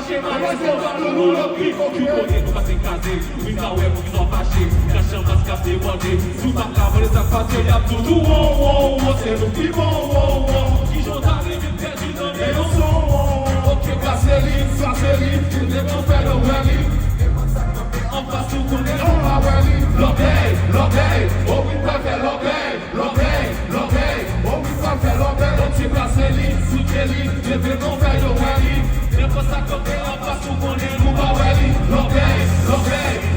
fâché, nous le prix qu'on qui connaît, nous pas s'écraser. Oui, ça ouais, vous sont fâchés. Caché en face, cassé, bordé. Sous ta cave, les affaires, y'a tout, tout, c'est nous qui bon, qui j'en arrive, perdu dans les leçons. Ok, Vaseline, il est bon faire le rallye. On passe tout qu'on est, on va rallye. L'orgueil, oh oui, pas faire l'orgueil, oh oui, pas faire l'orgueil. Donc c'est Vaseline, sous Kelly, je vais bon faire le rallye. Et pour ça qu'on est, on passe tout qu'on est, on va rallye. L'orgueil,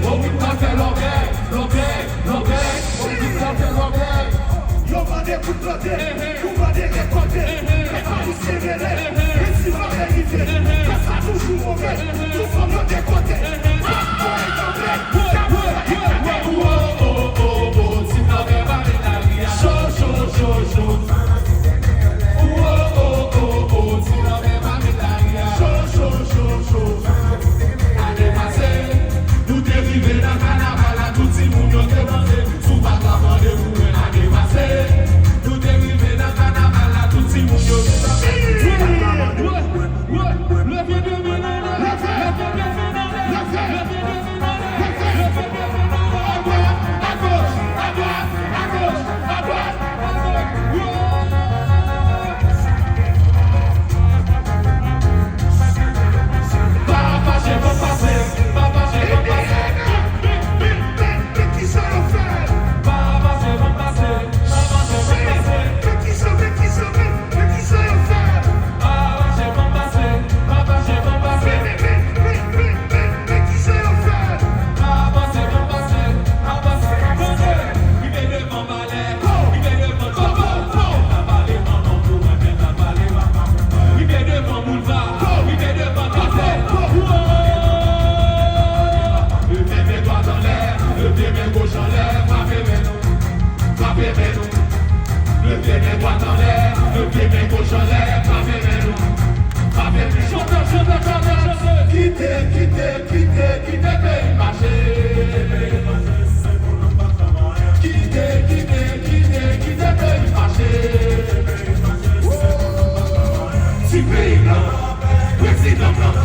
oh oui, pas faire l'orgueil, oh oui, pas faire l'orgueil. Yo va d'écoute l'orgueil, vous va des récolter, et pas vous sévérer, et si vous arrivez, ça sera toujours mauvais, tout comme l'autre côté. Président blanc,